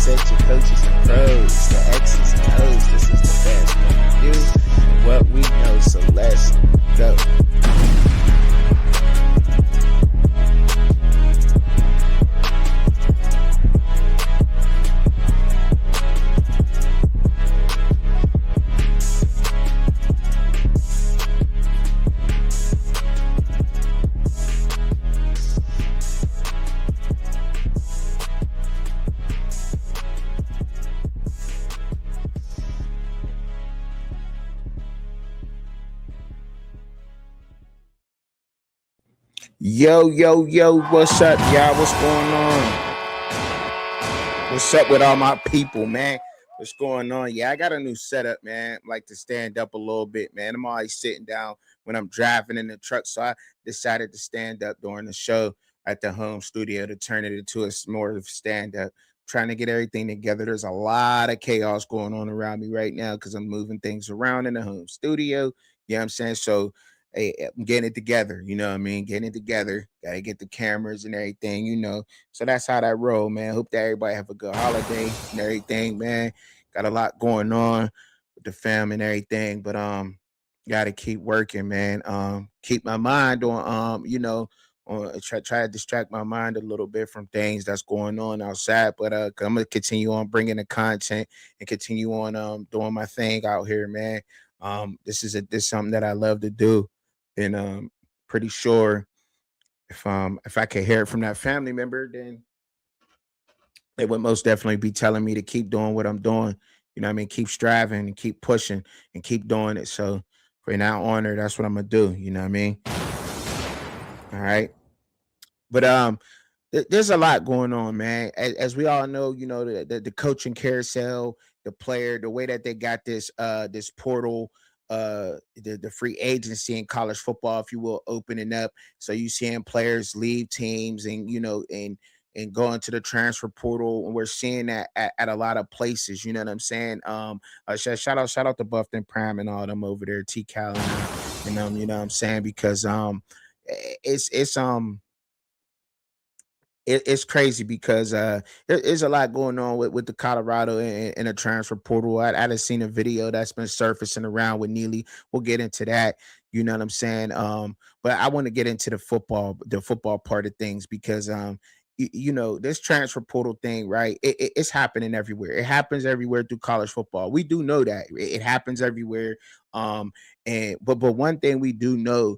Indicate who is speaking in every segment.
Speaker 1: reminiscent, your coaches and pros, the X's and O's. This is the best. When we do what we know, so let's go. Yo, what's up, y'all? What's going on? What's up with all my people, man? What's going on? Yeah, I got a new setup, man. I like to stand up a little bit, man. I'm always sitting down when I'm driving in the truck, so I decided to stand up during the show at the home studio to turn it into a more of stand up. Trying to get everything together. There's a lot of chaos going on around me right now because I'm moving things around in the home studio. You know what I'm saying? So hey, I'm getting it together. You know what I mean? Getting it together. Gotta get the cameras and everything, So that's how that roll, man. Hope that everybody have a good holiday and everything, man. Got a lot going on with the fam and everything, but gotta keep working, man. Keep my mind on try to distract my mind a little bit from things that's going on outside. But I'm gonna continue on bringing the content and continue on doing my thing out here, man. This is something that I love to do, and pretty sure if I could hear it from that family member, then they would most definitely be telling me to keep doing what I'm doing. You know what I mean? Keep striving and keep pushing and keep doing it. So for now on there, that's what I'm gonna do. You know what I mean? All right. But there's a lot going on, man. As we all know, the coaching carousel, the player, the way that they got this portal, the free agency in college football, if you will, opening up. So you seeing players leave teams and and go into the transfer portal, and we're seeing that at a lot of places. You know what I'm saying? Shout out to Buffton Prime and all them over there, T Cal and you know what I'm saying? Because it's it's crazy because there's a lot going on with the Colorado and the transfer portal. I just seen a video that's been surfacing around with Neely. We'll get into that. You know what I'm saying? But I want to get into the football part of things because this transfer portal thing, right? It's happening everywhere. It happens everywhere through college football. We do know that it happens everywhere. But one thing we do know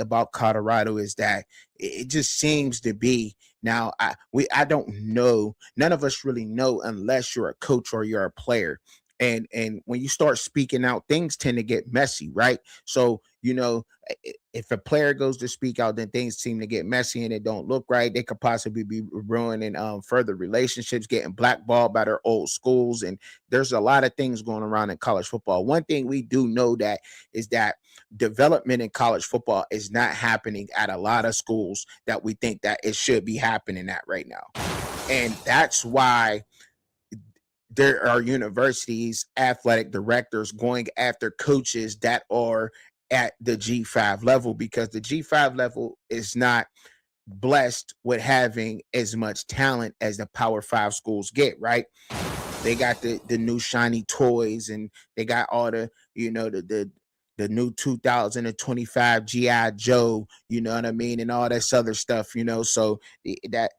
Speaker 1: about Colorado is that it just seems to be now. I don't know. None of us really know unless you're a coach or you're a player. And when you start speaking out, things tend to get messy, right? So if a player goes to speak out, then things seem to get messy and it don't look right. They could possibly be ruining further relationships, getting blackballed by their old schools, and there's a lot of things going around in college football. One thing we do know that is that development in college football is not happening at a lot of schools that we think that it should be happening at right now. And that's why there are universities, athletic directors going after coaches that are at the G5 level because the G5 level is not blessed with having as much talent as the Power 5 schools get, right? They got the new shiny toys and they got all the new 2025 GI Joe, you know what I mean, and all this other stuff, so that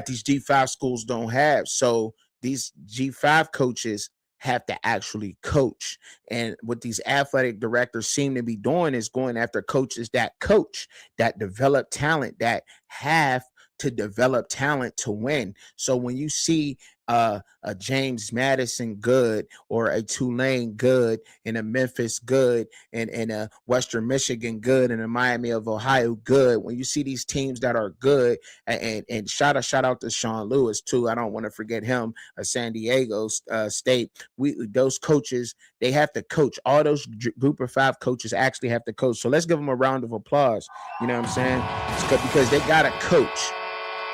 Speaker 1: these G5 schools don't have. So these G5 coaches have to actually coach. And what these athletic directors seem to be doing is going after coaches that coach, that develop talent, that have to develop talent to win. So when you see a James Madison good or a Tulane good and a Memphis good and a Western Michigan good and a Miami of Ohio good, when you see these teams that are good, and shout out to Sean Lewis too. I don't want to forget him, San Diego State. Those coaches, they have to coach. All those group of 5 coaches actually have to coach. So let's give them a round of applause. You know what I'm saying? It's because they got to coach.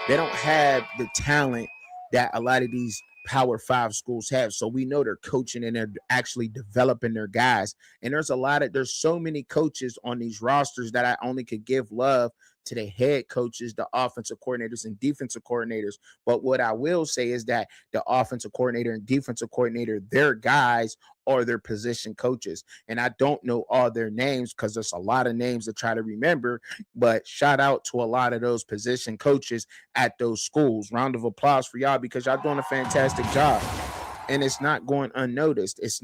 Speaker 1: They don't have the talent that a lot of these Power 5 schools have. So we know they're coaching and they're actually developing their guys. And there's so many coaches on these rosters that I only could give love to the head coaches, the offensive coordinators, and defensive coordinators. But what I will say is that the offensive coordinator and defensive coordinator, their guys are their position coaches. And I don't know all their names because there's a lot of names to try to remember. But shout out to a lot of those position coaches at those schools. Round of applause for y'all because y'all doing a fantastic job. And it's not going unnoticed. It's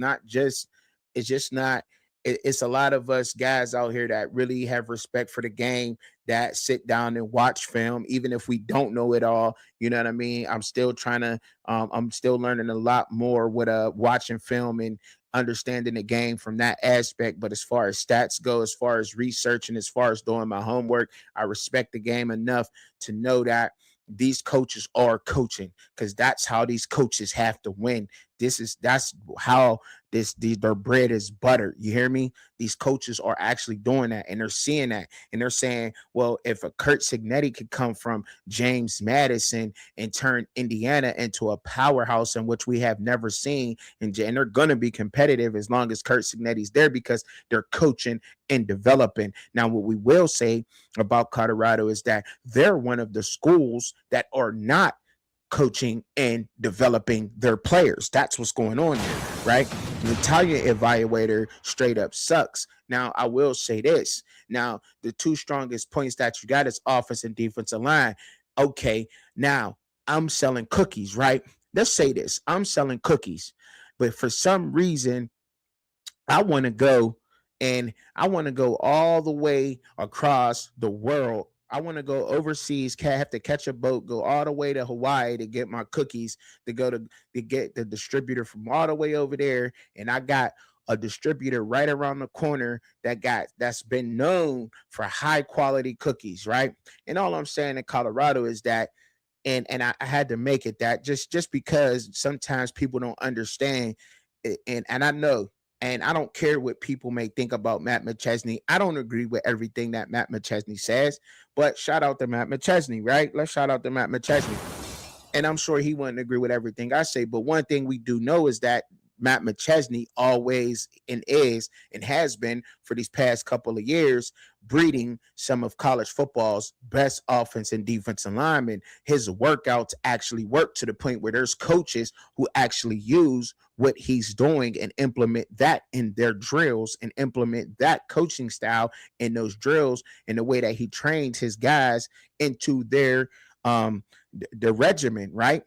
Speaker 1: just not, it's a lot of us guys out here that really have respect for the game, that sit down and watch film, even if we don't know it all. You know what I mean? I'm still trying to, I'm still learning a lot more with watching film and understanding the game from that aspect. But as far as stats go, as far as researching, as far as doing my homework, I respect the game enough to know that these coaches are coaching, because that's how these coaches have to win. That's how their bread is buttered. You hear me? These coaches are actually doing that, and they're seeing that, and they're saying, well, if a Kurt Signetti could come from James Madison and turn Indiana into a powerhouse in which we have never seen, and they're going to be competitive as long as Kurt Signetti's there, because they're coaching and developing. Now, what we will say about Colorado is that they're one of the schools that are not coaching and developing their players. That's what's going on here, right? The Italian evaluator straight up sucks. Now, I will say this. Now, the two strongest points that you got is offense and defensive line. Okay, now I'm selling cookies, right? Let's say this. I'm selling cookies, but for some reason, I want to go all the way across the world. I want to go overseas, have to catch a boat, go all the way to Hawaii to get my cookies, to get the distributor from all the way over there. And I got a distributor right around the corner that's been known for high quality cookies, right? And all I'm saying in Colorado is that, and I had to make it that, just because sometimes people don't understand, and I know. And I don't care what people may think about Matt McChesney. I don't agree with everything that Matt McChesney says, but shout out to Matt McChesney, right? Let's shout out to Matt McChesney. And I'm sure he wouldn't agree with everything I say. But one thing we do know is that Matt McChesney always and is and has been for these past couple of years breeding some of college football's best offense and defensive linemen. His workouts actually work to the point where there's coaches who actually use what he's doing and implement that in their drills and implement that coaching style in those drills and the way that he trains his guys into their the regimen, right?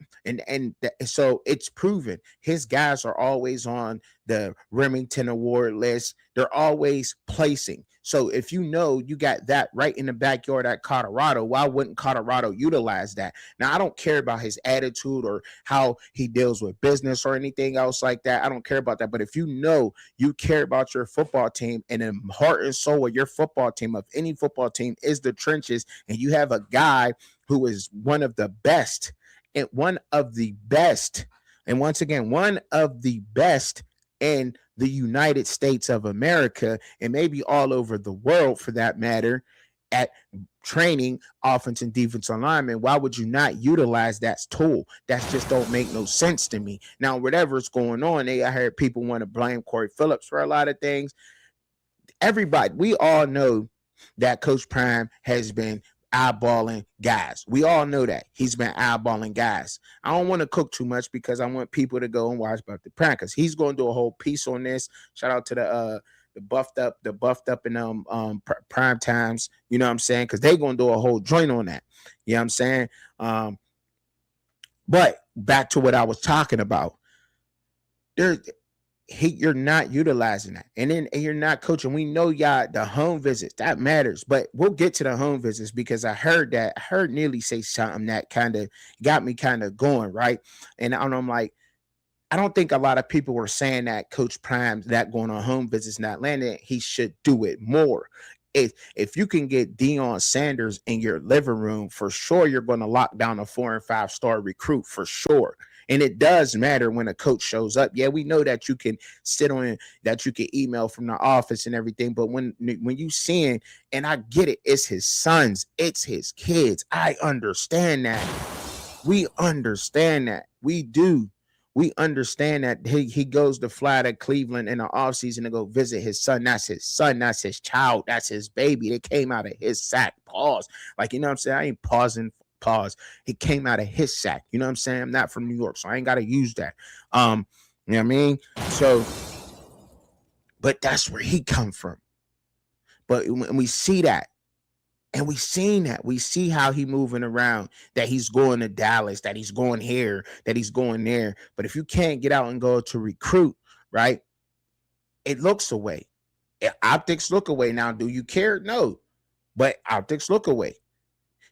Speaker 1: So it's proven his guys are always on the Remington Award list. They're always placing. So if you know you got that right in the backyard at Colorado, why wouldn't Colorado utilize that? Now, I don't care about his attitude or how he deals with business or anything else like that. I don't care about that. But if you know you care about your football team, and the heart and soul of your football team, of any football team, is the trenches, and you have a guy who is one of the best, and once again, one of the best in the United States of America, and maybe all over the world for that matter, at training offense and defensive linemen, why would you not utilize that tool? That just don't make no sense to me. Now, whatever's going on, I heard people want to blame Corey Phillips for a lot of things. Everybody, we all know that Coach Prime has been eyeballing guys. We all know that he's been eyeballing guys. I don't want to cook too much because I want people to go and watch Buffett Prime, because he's going to do a whole piece on this. Shout out to the buffed up in prime times. You know what I'm saying? Because they're going to do a whole joint on that. You know what I'm saying? But back to what I was talking about. You're not utilizing that, and you're not coaching. We know y'all the home visits that matters, but we'll get to the home visits, because I heard Neely say something that kind of got me kind of going, right? And I'm like, I don't think a lot of people were saying that Coach Prime's that going on home visits not landing. He should do it more. If you can get Deion Sanders in your living room, for sure you're going to lock down a 4 and 5 star recruit for sure. And it does matter when a coach shows up. Yeah, we know that you can sit on, that you can email from the office and everything. But when you seeing, and I get it, it's his sons, it's his kids. I understand that. We understand that. We do. We understand that he goes to fly to Cleveland in the offseason to go visit his son. That's his son. That's his child. That's his baby. They came out of his sack. Pause. Like, you know what I'm saying? I ain't pausing. Pause. He came out of his sack. You know what I'm saying? I'm not from New York, so I ain't got to use that. You know what I mean? So, but that's where he come from. But when we see that, and we seen that, we see how he moving around, that he's going to Dallas, that he's going here, that he's going there. But if you can't get out and go to recruit, right, it looks away. Optics look away. Now, do you care? No, but optics look away.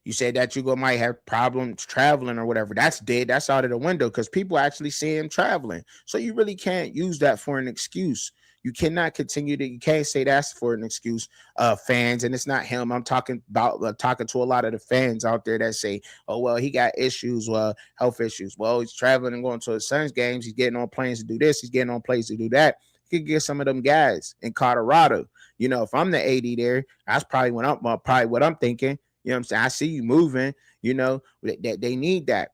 Speaker 1: You said that you might have problems traveling or whatever. That's dead. That's out of the window because people actually see him traveling. So you really can't use that for an excuse. You cannot continue to, you can't say that's for an excuse, fans. And it's not him. I'm talking about talking to a lot of the fans out there that say, oh, well, he got issues, health issues. Well, he's traveling and going to his son's games. He's getting on planes to do this. He's getting on planes to do that. He could get some of them guys in Colorado. You know, if I'm the AD there, that's probably what I'm thinking. You know what I'm saying? I see you moving, you know, that they need that.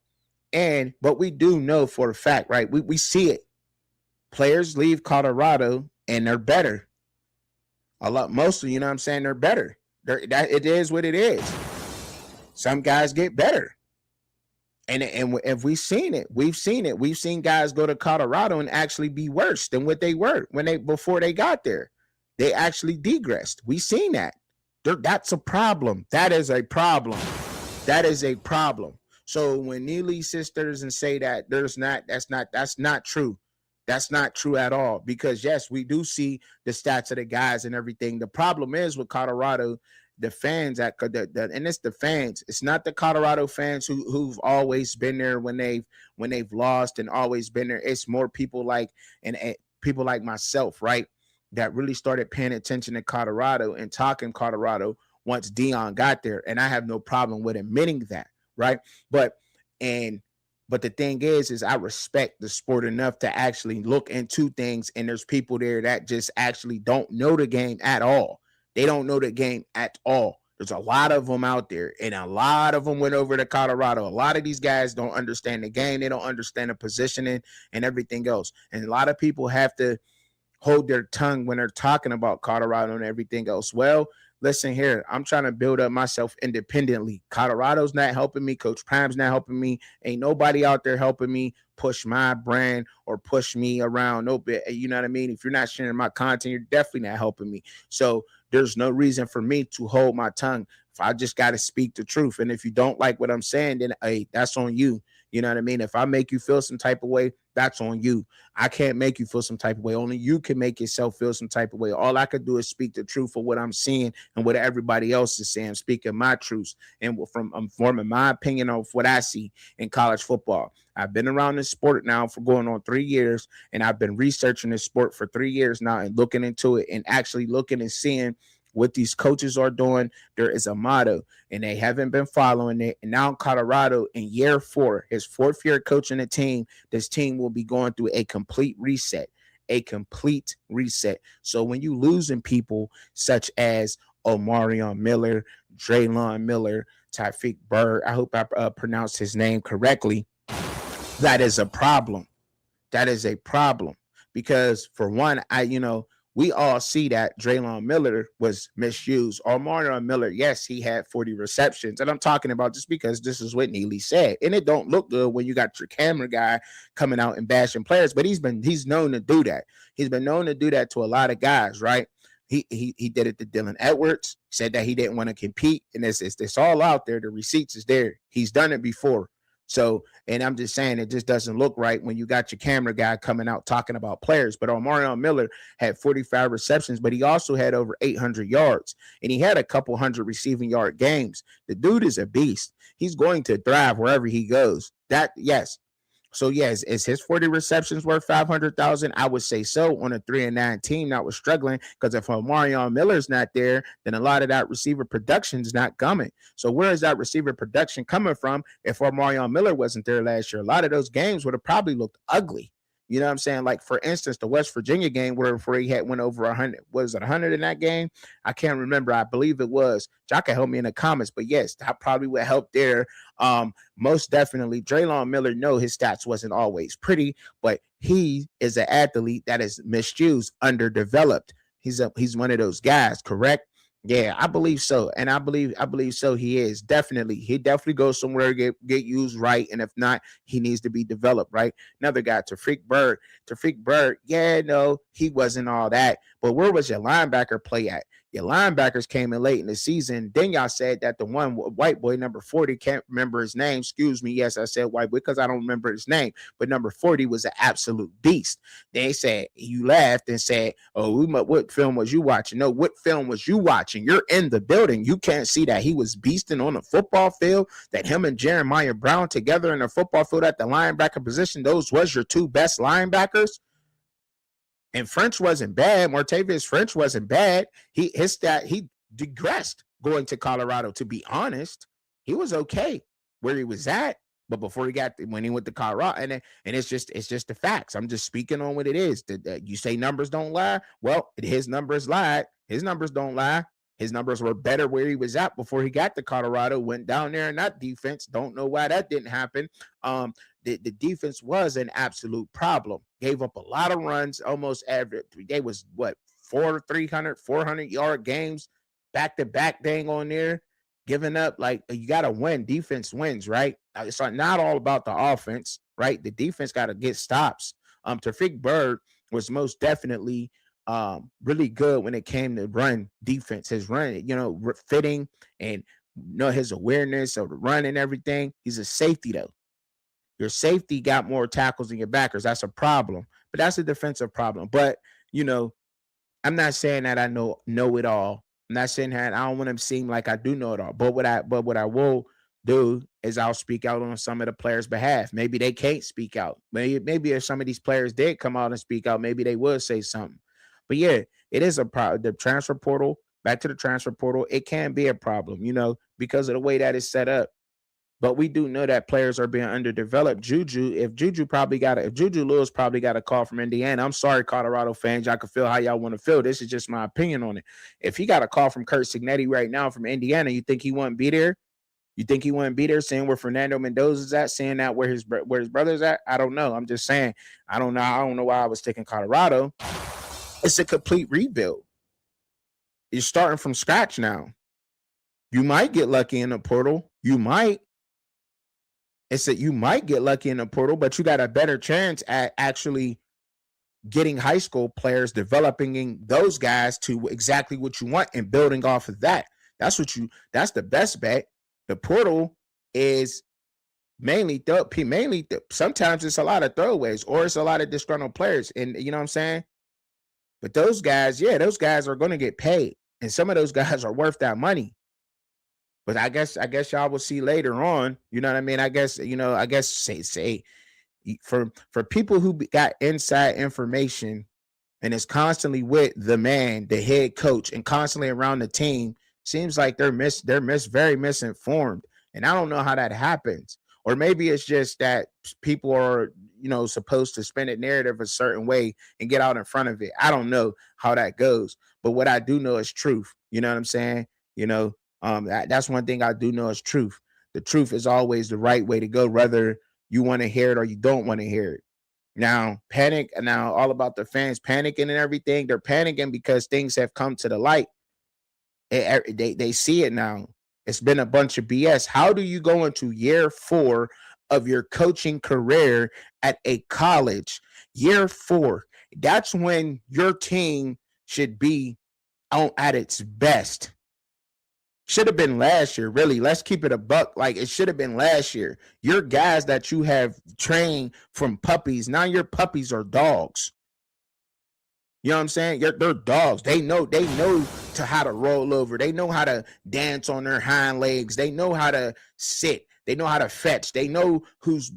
Speaker 1: But we do know for a fact, right? We see it. Players leave Colorado and they're better. Mostly, you know what I'm saying? They're better. It is what it is. Some guys get better. And if we've seen it. We've seen guys go to Colorado and actually be worse than what they were before they got there. They actually degressed. We've seen that. That's a problem. That is a problem. So when Neely sisters and say that that's not true. That's not true at all. Because yes, we do see the stats of the guys and everything. The problem is with Colorado, the fans and it's the fans. It's not the Colorado fans who've always been there when they've lost and always been there. It's more people like people like myself, right? That really started paying attention to Colorado and talking Colorado once Deion got there. And I have no problem with admitting that, right? But the thing is I respect the sport enough to actually look into things. And there's people there that just actually don't know the game at all. They don't know the game at all. There's a lot of them out there, and a lot of them went over to Colorado. A lot of these guys don't understand the game. They don't understand the positioning and everything else. And a lot of people have to hold their tongue when they're talking about Colorado and everything else. Well, listen here, I'm trying to build up myself independently. Colorado's not helping me. Coach Prime's not helping me. Ain't nobody out there helping me push my brand or push me around. No bit. You know what I mean? If you're not sharing my content, you're definitely not helping me. So there's no reason for me to hold my tongue. If I just got to speak the truth. And if you don't like what I'm saying, then hey, that's on you. You know what I mean? If I make you feel some type of way, that's on you. I can't make you feel some type of way. Only you can make yourself feel some type of way. All I could do is speak the truth of what I'm seeing and what everybody else is saying. I'm speaking my truths and I'm forming my opinion of what I see in college football. I've been around this sport now for going on 3 years, and I've been researching this sport for 3 years now and looking into it and actually looking and seeing what these coaches are doing. There is a motto, and they haven't been following it. And now in Colorado, in year 4, his 4th year coaching the team, this team will be going through a complete reset. So when you losing people such as Omarion Miller, Draylon Miller, Tyreek Bird, I hope I pronounced his name correctly, that is a problem. Because for one, we all see that Draylon Miller was misused. Omarion Miller, yes, he had 40 receptions. And I'm talking about just because this is what Neely said. And it don't look good when you got your camera guy coming out and bashing players, but he's known to do that. He's been known to do that to a lot of guys, right? He did it to Dylan Edwards, said that he didn't want to compete. And it's all out there. The receipts is there. He's done it before. So, and I'm just saying it just doesn't look right when you got your camera guy coming out talking about players. But Omarion Miller had 45 receptions, but he also had over 800 yards, and he had a couple hundred receiving yard games. The dude is a beast. He's going to thrive wherever he goes. Yes. So, yes, is his 40 receptions worth $500,000? I would say so on a 3-9 team that was struggling, because if Omarion Miller's not there, then a lot of that receiver production is not coming. So where is that receiver production coming from if Omarion Miller wasn't there last year? A lot of those games would have probably looked ugly. You know what I'm saying? Like, for instance, the West Virginia game where he had went over 100. Was it 100 in that game? I can't remember. I believe it was. Y'all can help me in the comments. But yes, that probably would help there. Most definitely. Draylon Miller, no, his stats wasn't always pretty, but he is an athlete that is misused, underdeveloped. He's one of those guys, correct? Yeah, I believe so, and I believe so. He definitely goes somewhere get used right, and if not, he needs to be developed right. Another guy, Tariq Bird. Yeah, no, he wasn't all that. But where was your linebacker play at? Your linebackers came in late in the season. Then y'all said that the one white boy, number 40, can't remember his name. Excuse me. Yes, I said white boy because I don't remember his name. But number 40 was an absolute beast. They said, you laughed and said, oh, what film was you watching? No, what film was you watching? You're in the building. You can't see that he was beasting on the football field, that him and Jeremiah Brown together in the football field at the linebacker position, those was your two best linebackers. And French wasn't bad. Martavius French wasn't bad. He digressed going to Colorado, to be honest. He was okay where he was at. But before when he went to Colorado, and it's just the facts. I'm just speaking on what it is. You say numbers don't lie. Well, his numbers lied. His numbers don't lie. His numbers were better where he was at before he got to Colorado. Went down there in that defense. Don't know why that didn't happen. The defense was an absolute problem. Gave up a lot of runs, almost average. They was 400-yard games, back-to-back dang on there. Giving up, like, you got to win. Defense wins, right? It's not all about the offense, right? The defense got to get stops. Tariq Bird was most definitely really good when it came to run defense. His run, fitting and his awareness of the run and everything. He's a safety, though. Your safety got more tackles than your backers. That's a problem, but that's a defensive problem. But, I'm not saying that I know it all. I'm not saying that I don't want to seem like I do know it all. But what I will do is I'll speak out on some of the players' behalf. Maybe they can't speak out. Maybe if some of these players did come out and speak out, maybe they would say something. But yeah, it is a problem. The transfer portal, back to the transfer portal, it can be a problem, because of the way that it's set up. But we do know that players are being underdeveloped. If Juju Lewis probably got a call from Indiana. I'm sorry, Colorado fans. Y'all can feel how y'all want to feel. This is just my opinion on it. If he got a call from Kurt Signetti right now from Indiana, you think he wouldn't be there? You think he wouldn't be there, seeing where Fernando Mendoza's at, seeing that where his brother's at? I don't know. I'm just saying. I don't know. I don't know why I was taking Colorado. It's a complete rebuild. You're starting from scratch now. You might get lucky in the portal. You might get lucky in the portal, but you got a better chance at actually getting high school players, developing those guys to exactly what you want and building off of that. That's the best bet. The portal is mainly sometimes it's a lot of throwaways or it's a lot of disgruntled players. And you know what I'm saying? But those guys are going to get paid. And some of those guys are worth that money. But I guess y'all will see later on. You know what I mean? I guess say for people who got inside information and is constantly with the man, the head coach, and constantly around the team, seems like they're very misinformed. And I don't know how that happens. Or maybe it's just that people are, supposed to spin a narrative a certain way and get out in front of it. I don't know how that goes. But what I do know is truth. You know what I'm saying? That's one thing I do know is truth. The truth is always the right way to go, whether you want to hear it or you don't want to hear it. Now, all about the fans panicking and everything. They're panicking because things have come to the light. They see it now. It's been a bunch of BS. How do you go into year 4 of your coaching career at a college? Year 4. That's when your team should be at its best. Should have been last year, really. Let's keep it a buck. Like, it should have been last year. Your guys that you have trained from puppies, now your puppies are dogs. You know what I'm saying? They're dogs. They know to how to roll over. They know how to dance on their hind legs. They know how to sit. They know how to fetch. They know who's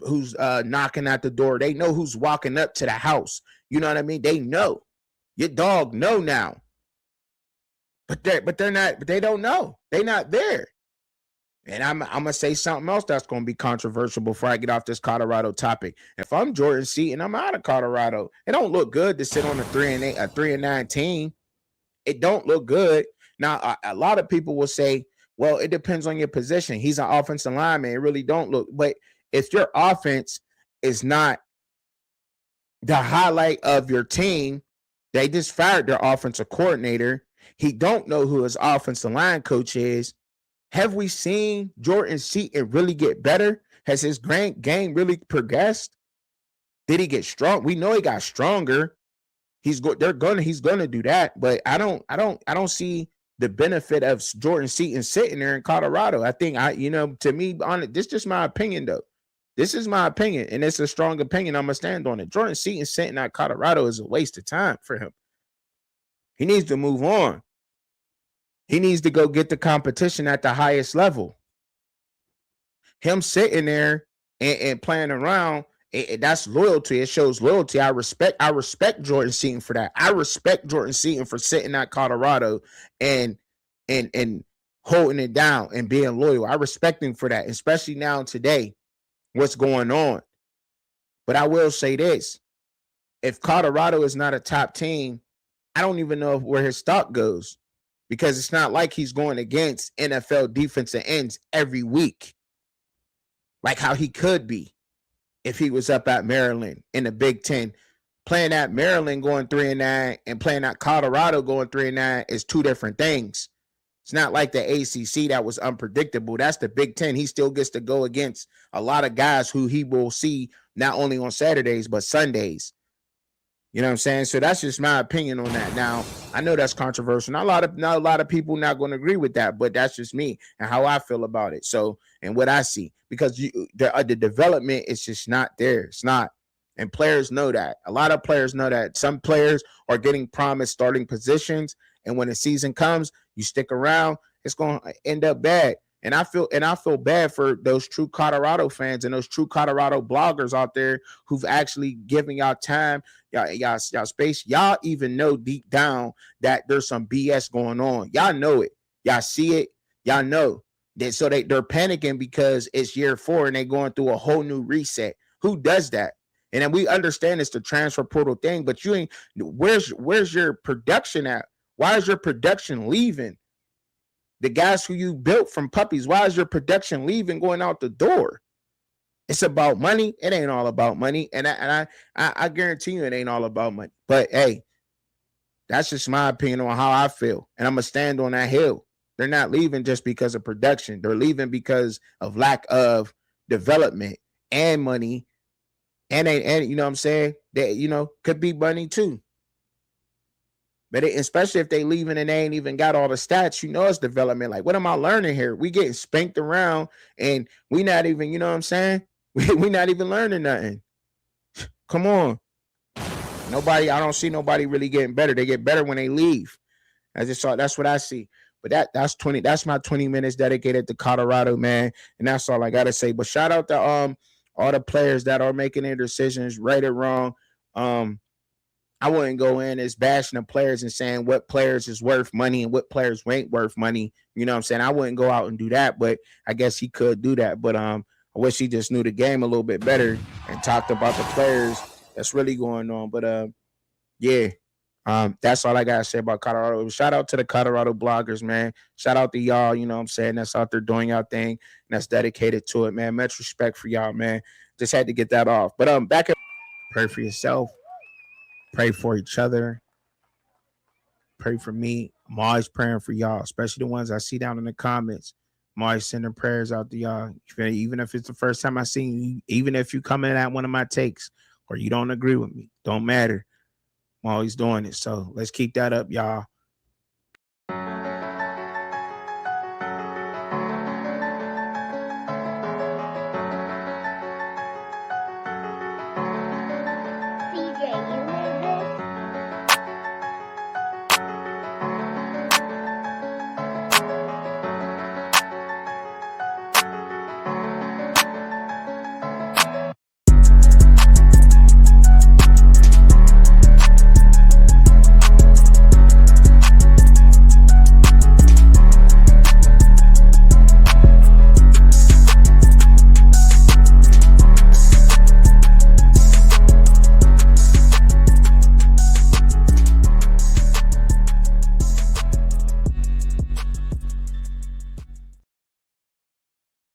Speaker 1: knocking at the door. They know who's walking up to the house. You know what I mean? They know. Your dog know now. But they don't know. They're not there. And I'm gonna say something else that's gonna be controversial before I get off this Colorado topic. If I'm Jordan Seaton, I'm out of Colorado. It don't look good to sit on a 3-9 team. It don't look good. Now, a lot of people will say, well, it depends on your position. He's an offensive lineman. It really don't look. But if your offense is not the highlight of your team, they just fired their offensive coordinator. He don't know who his offensive line coach is. Have we seen Jordan Seaton really get better? Has his game really progressed? Did he get strong? We know he got stronger. He's gonna do that, but I don't see the benefit of Jordan Seaton sitting there in Colorado. I think to me, on it, this is just my opinion though. This is my opinion, and it's a strong opinion. I'm gonna stand on it. Jordan Seaton sitting at Colorado is a waste of time for him. He needs to move on. He needs to go get the competition at the highest level. Him sitting there and playing around, that's loyalty. It shows loyalty. I respect Jordan Seaton for that. I respect Jordan Seaton for sitting at Colorado and holding it down and being loyal. I respect him for that, especially now today, what's going on. But I will say this. If Colorado is not a top team, I don't even know where his stock goes, because it's not like he's going against NFL defensive ends every week like how he could be if he was up at Maryland in the Big Ten. Playing at Maryland going 3-9 and playing at Colorado going 3-9 is two different things. It's not like the ACC that was unpredictable. That's the Big Ten. He still gets to go against a lot of guys who he will see not only on Saturdays, but Sundays. You know what I'm saying? So that's just my opinion on that. Now, I know that's controversial. Not a lot of people not going to agree with that, but that's just me and how I feel about it. So, and what I see, because the development is just not there. It's not. And players know that. A lot of players know that. Some players are getting promised starting positions, and when the season comes, you stick around, it's going to end up bad. And I feel bad for those true Colorado fans and those true Colorado bloggers out there who've actually given y'all time, y'all space. Y'all even know deep down that there's some BS going on. Y'all know it. Y'all see it. Y'all know that. So they're panicking because it's year 4 and they're going through a whole new reset. Who does that? And then we understand it's the transfer portal thing, but you ain't. Where's your production at? Why is your production leaving? The guys who you built from puppies, why is your production leaving, going out the door? It's about money. It ain't all about money. And I guarantee you it ain't all about money. But hey, that's just my opinion on how I feel. And I'm going to stand on that hill. They're not leaving just because of production. They're leaving because of lack of development and money. And you know what I'm saying? That, could be money too. But especially if they leaving and they ain't even got all the stats, it's development. Like, what am I learning here? We getting spanked around and we not even, you know what I'm saying? We not even learning nothing. Come on. I don't see nobody really getting better. They get better when they leave. That's what I see. But that's my 20 minutes dedicated to Colorado, man. And that's all I gotta say. But shout out to all the players that are making their decisions, right or wrong. I wouldn't go in as bashing the players and saying what players is worth money and what players ain't worth money. You know what I'm saying? I wouldn't go out and do that, but I guess he could do that. But I wish he just knew the game a little bit better and talked about the players that's really going on. But yeah, that's all I gotta say about Colorado. Shout out to the Colorado bloggers, man. Shout out to y'all, you know what I'm saying? That's out there doing y'all thing and that's dedicated to it, man. Much respect for y'all, man. Just had to get that off. But back up, pray for yourself. Pray for each other. Pray for me. I'm always praying for y'all, especially the ones I see down in the comments. I'm always sending prayers out to y'all. Even if it's the first time I see you, even if you come in at one of my takes or you don't agree with me, don't matter. I'm always doing it. So let's keep that up, y'all.